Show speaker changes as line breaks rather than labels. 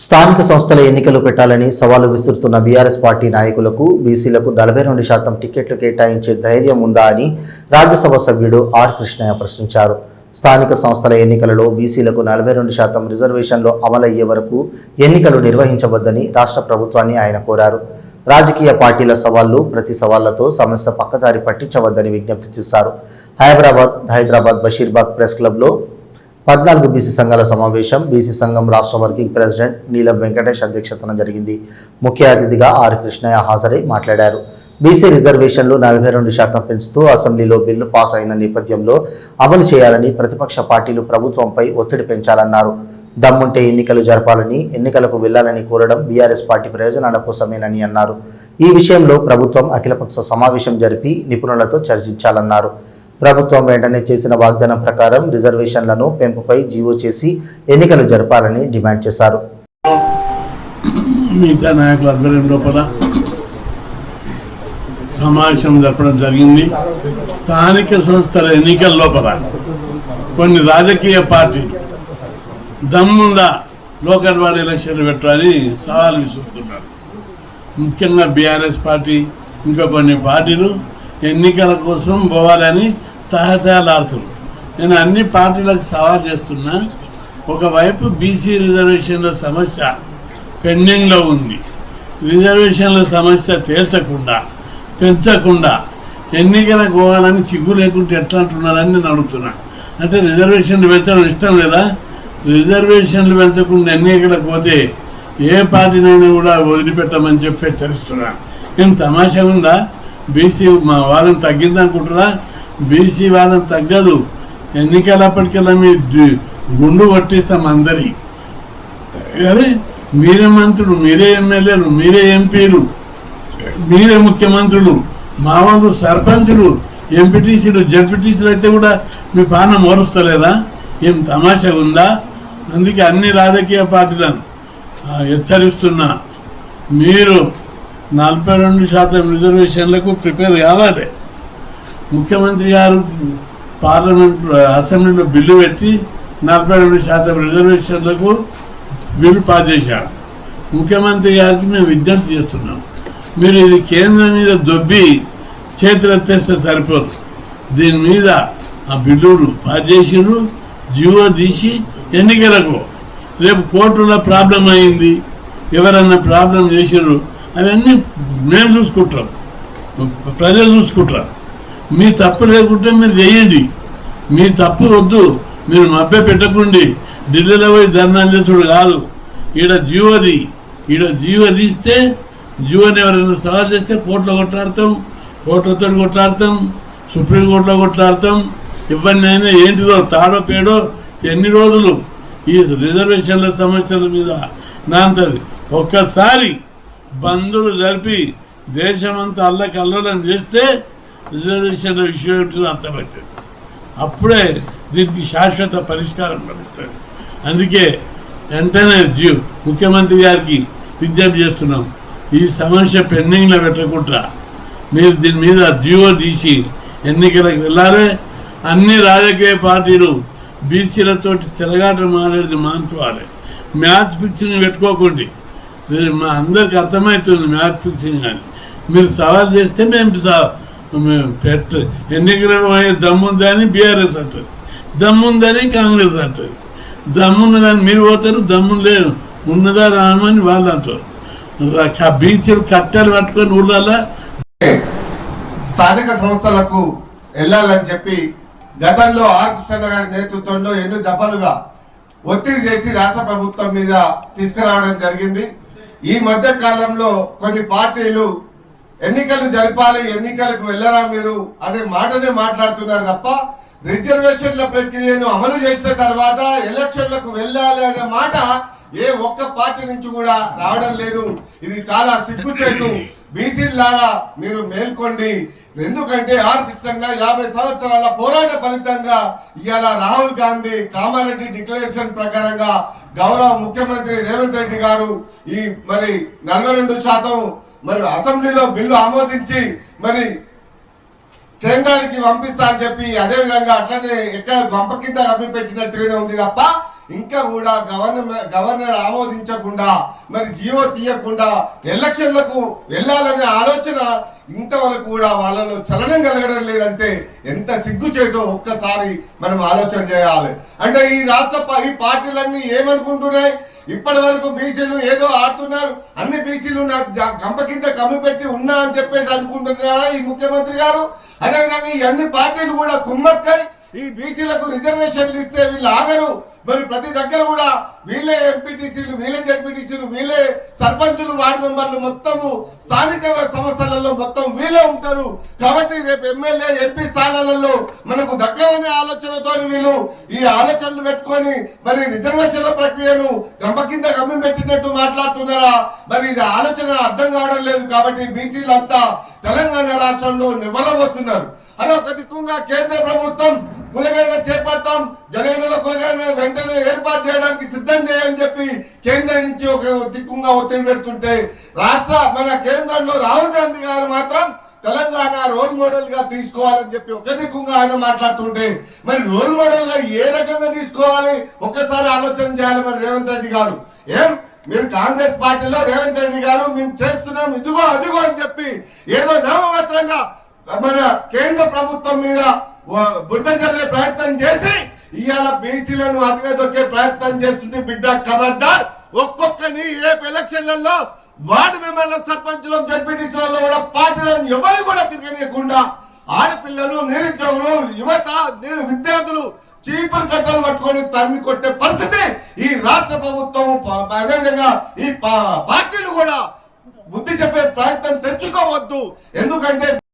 స్థానిక సంస్థల ఎన్నికలు పెట్టాలని సవాలు విసురుతున్న బీఆర్ఎస్ పార్టీ నాయకులకు బీసీలకు 42% టికెట్లు కేటాయించే ధైర్యం ఉందా అని రాజ్యసభ సభ్యుడు ఆర్ కృష్ణయ్య ప్రశ్నించారు. స్థానిక సంస్థల ఎన్నికలలో బీసీలకు 42% రిజర్వేషన్లు అమలయ్యే వరకు ఎన్నికలు నిర్వహించవద్దని రాష్ట్ర ప్రభుత్వాన్ని ఆయన కోరారు. రాజకీయ పార్టీల సవాళ్లు ప్రతి సవాళ్లతో సమస్య పక్కదారి పట్టించవద్దని విజ్ఞప్తి చేశారు. హైదరాబాద్ బషీర్బాగ్ ప్రెస్ క్లబ్లో 14 బీసీ సంఘాల సమావేశం బీసీ సంఘం రాష్ట్ర వర్కింగ్ ప్రెసిడెంట్ నీలం వెంకటేష్ అధ్యక్షతన జరిగింది. ముఖ్య అతిథిగా ఆర్ కృష్ణయ్య హాజరై మాట్లాడారు. బీసీ రిజర్వేషన్లు 42% పెంచుతూ అసెంబ్లీలో బిల్లు పాస్ అయిన నేపథ్యంలో అమలు చేయాలని ప్రతిపక్ష పార్టీలు ప్రభుత్వంపై ఒత్తిడి పెంచాలన్నారు. దమ్ముంటే ఎన్నికలు జరపాలని, ఎన్నికలకు వెళ్లాలని కోరడం బీఆర్ఎస్ పార్టీ ప్రయోజనాల కోసమేనని అన్నారు. ఈ విషయంలో ప్రభుత్వం అఖిలపక్ష సమావేశం జరిపి నిపుణులతో చర్చించాలన్నారు. ప్రభుత్వం వెంటనే చేసిన వాగ్దానం ప్రకారం రిజర్వేషన్లను పెంపుపై జీవో చేసి ఎన్నికలు జరపాలని డిమాండ్ చేశారు.
మిగతా నాయకుల ఆధ్వర్యం లోపల సమావేశం జరపడం జరిగింది. స్థానిక సంస్థల ఎన్నికల లోపల కొన్ని రాజకీయ పార్టీలు దమ్ముందా లోకల్ బాడీ ఎలక్షన్లు పెట్టాలని సవాలు విసురుతున్నారు. ముఖ్యంగా బీఆర్ఎస్ పార్టీ ఇంకా కొన్ని పార్టీలు ఎన్నికల కోసం పోవాలని తహతహలాడుతున్నారు. నేను అన్ని పార్టీలకు సవాల్ చేస్తున్నా. ఒకవైపు బీసీ రిజర్వేషన్ల సమస్య పెండింగ్లో ఉంది. రిజర్వేషన్ల సమస్య తేల్చకుండా పెంచకుండా ఎన్నికలకు పోవాలని సిగ్గు లేకుంటే ఎట్లా అంటున్నారని నేను అడుగుతున్నా. అంటే రిజర్వేషన్లు పెంచడం ఇష్టం లేదా? రిజర్వేషన్లు పెంచకుండా ఎన్నికలకు పోతే ఏ పార్టీనైనా కూడా వదిలిపెట్టమని చెప్పి హెచ్చరిస్తున్నా. ఏం తమాషా ఉందా? బీసీ మా వాదం తగ్గిందనుకుంటున్నా? బీసీ వాదం తగ్గదు. ఎన్నికలప్పటికల్లా మీ గుండు కొట్టిస్తాం అందరి. అరే మీరే మంత్రులు, మీరే ఎమ్మెల్యేలు, మీరే ఎంపీలు, మీరే ముఖ్యమంత్రులు, మా వాళ్ళు సర్పంచులు, ఎంపీటీసీలు, జడ్పీటీసీలు అయితే కూడా మీ పాలన మోరుస్తలేదా? ఏం తమాషా ఉందా? అందుకే అన్ని రాజకీయ పార్టీలను హెచ్చరిస్తున్నా. మీరు 42% రిజర్వేషన్లకు ప్రిపేర్ కావాలి. ముఖ్యమంత్రి గారు పార్లమెంట్ అసెంబ్లీలో బిల్లు పెట్టి 42% రిజర్వేషన్లకు బిల్లు పాస్ చేశారు. ముఖ్యమంత్రి గారికి మేము విజ్ఞప్తి చేస్తున్నాం, మీరు ఇది కేంద్రం మీద దొబ్బి చేతులు ఎత్తేస్తే సరిపోదు. దీని మీద ఆ బిల్లులు పాస్ చేసిరు, జీవో తీసి ఎన్నికలకు. రేపు కోర్టులో ప్రాబ్లం అయింది, ఎవరన్నా ప్రాబ్లం చేసిరు, అవన్నీ మేము చూసుకుంటాం, ప్రజలు చూసుకుంటారు. మీ తప్పు లేకుంటే మీరు చేయండి, మీ తప్పు వద్దు. మీరు మభ్య పెట్టకండి, ఢిల్లీలో పోయి ధర్నాలు చేసుడు కాదు. ఈడ జీవో తీస్తే జీవోని ఎవరైనా సవాల్ చేస్తే కోర్టులో కొట్లాడతాం, కోర్టులతో కొట్లాడతాం, సుప్రీంకోర్టులో కొట్లాడతాం. ఇవన్నీ అయినా ఏంటిదో తాడో పేడో ఎన్ని రోజులు ఈ రిజర్వేషన్ల సమస్యల మీద నాంతది. ఒక్కసారి బంధులు జరిపి దేశమంతా అల్లకల్లోలం చేస్తే రిజర్వేషన్ల విషయం ఏంటో అర్థమవుతుంది. అప్పుడే దీనికి శాశ్వత పరిష్కారం లభిస్తుంది. అందుకే వెంటనే ముఖ్యమంత్రి గారికి విజ్ఞప్తి చేస్తున్నాం, ఈ సమస్య పెండింగ్లో పెట్టకుండా మీరు దీని మీద జీవో తీసి ఎన్నికలకు వెళ్ళాలి. అన్ని రాజకీయ పార్టీలు బీసీలతోటి తిరగాటం అనేది మానుకోవాలి. మ్యాచ్ ఫిక్సింగ్ పెట్టుకోకండి. మా అందరికి అర్థమవుతుంది మ్యాచ్ ఫిక్సింగ్ అని. మీరు సవాల్ చేస్తే మేము ఎన్నికలకు పోయే దమ్ముందని బీఆర్ఎస్ అంటుంది, దమ్ముందని కాంగ్రెస్ అంటుంది. దమ్మున్నదని మీరు పోతారు, దమ్ము లేదు ఉన్నదా రామని వాళ్ళు అంటారు. బీసీలు కట్టలు పట్టుకొని ఊళ్ళ
స్థానిక సంస్థలకు వెళ్ళాలని చెప్పి గతంలో ఆర్ కృష్ణ గారి నేతృత్వంలో ఎన్నో దఫలుగా ఒత్తిడి చేసి రాష్ట్ర ప్రభుత్వం మీద తీసుకురావడం జరిగింది. ఈ మధ్య కాలంలో కొన్ని పార్టీలు ఎన్నికలు జరపాలి, ఎన్నికలకు వెళ్ళరా మీరు అనే మాటనే మాట్లాడుతున్నారు తప్ప రిజర్వేషన్ల ప్రక్రియను అమలు చేసిన తర్వాత ఎలక్షన్లకు వెళ్ళాలి అనే మాట ఏ ఒక్క పార్టీ నుంచి కూడా రావడం లేదు. ఇది చాలా సిగ్గుచేటు. బీసీలారా మీరు మేల్కోండి. ఎందుకంటే ఆర్ కృష్ణ 50 సంవత్సరాల పోరాట ఫలితంగా ఇవాళ రాహుల్ గాంధీ కామారెడ్డి డిక్లరేషన్ ప్రకారంగా గౌరవ ముఖ్యమంత్రి రేవంత్ రెడ్డి గారు ఈ మరి 42% మరి అసెంబ్లీలో బిల్లు ఆమోదించి మరి కేంద్రానికి పంపిస్తా అని చెప్పి అదేవిధంగా అట్లనే ఎక్కడ గంప కింద కప్పిపెట్టినట్టుగానే ఉంది తప్ప ఇంకా కూడా గవర్నర్ ఆమోదించకుండా మరి జీవో తీయకుండా ఎలక్షన్లకు వెళ్ళాలనే ఆలోచన ఇంతవరకు కూడా వాళ్ళలో చలనం కలగడం లేదంటే ఎంత సిగ్గుచేటో ఒక్కసారి మనం ఆలోచన చేయాలి. అంటే ఈ పార్టీలన్నీ ఏమనుకుంటున్నాయి, ఇప్పటి వరకు బీసీలు ఏదో ఆడుతున్నారు, అన్ని బీసీలు నాకు గంప కింద కమ్మి పెట్టి ఉన్నా అని చెప్పేసి అనుకుంటున్నారా ఈ ముఖ్యమంత్రి గారు? అదేవిధంగా ఈ అన్ని పార్టీలు కూడా కుమ్మక్కై ఈ బీసీలకు రిజర్వేషన్లు ఇస్తే వీళ్ళు ఆగరు. మరి ప్రతి దగ్గర కూడా వీళ్ళే ఎంపీటీసీలు, వీళ్ళే జడ్పీటీసీలు, వీళ్ళే సర్పంచులు, వార్డు మెంబర్లు, మొత్తము స్థానిక సంస్థలలో మొత్తం వీళ్ళే ఉంటారు. కాబట్టి రేపు ఎమ్మెల్యే, ఎంపీ స్థానాలలో మనకు దక్కవనే ఆలోచనతో వీళ్ళు ఈ ఆలోచనలు పెట్టుకొని మరి రిజర్వేషన్ల ప్రక్రియను గంప కింద గమ్మి పెట్టినట్టు మాట్లాడుతున్నారా? మరి ఇది ఆలోచన అర్థం కావడం లేదు. కాబట్టి బీసీలంతా తెలంగాణ రాష్ట్రంలో నివ్వలబోతున్నారు. అదే ఒక దిక్కుగా కేంద్ర ప్రభుత్వం కులగణన చేపడతాం, జనగణన కులగణన వెంటనే ఏర్పాటు చేయడానికి సిద్ధం చేయాలని చెప్పి కేంద్రం నుంచి ఒక దిక్కుగా ఒత్తిడి పెడుతుంటే మన కేంద్రంలో రాహుల్ గాంధీ గారు మాత్రం తెలంగాణ రోల్ మోడల్ గా తీసుకోవాలని చెప్పి ఒక దిక్కుగా ఆయన మాట్లాడుతుంటే మరి రోల్ మోడల్ గా ఏ రకంగా తీసుకోవాలి ఒక్కసారి ఆలోచన చేయాలి. మరి రేవంత్ రెడ్డి గారు మీరు కాంగ్రెస్ పార్టీలో రేవంత్ రెడ్డి గారు మేము చేస్తున్నాం ఇదిగో అదిగో అని చెప్పి ఏదో నామమాత్రంగా మన కేంద్ర ప్రభుత్వం మీద బుద్ధ చల్లే ప్రయత్నం చేసి ఇవాళ బీసీలను అతగదొక్కే ప్రయత్నం చేస్తుంది. బిడ్డ ఖబర్దార్, ఒక్కొక్కని రేపు ఎలక్షన్లలో వార్డు మెంబర్ల, సర్పంచులు, జడ్పీటీసీలలో కూడా పార్టీలను ఎవరు కూడా తిరగనీయకుండా ఆడపిల్లలు, నిరుద్యోగులు, యువత, విద్యార్థులు చీపురు కట్టలు పట్టుకొని తరిమి కొట్టే పరిస్థితి ఈ రాష్ట్ర ప్రభుత్వం, అదేవిధంగా ఈ పార్టీలు కూడా బుద్ధి చెప్పే ప్రయత్నం తెచ్చుకోవద్దు. ఎందుకంటే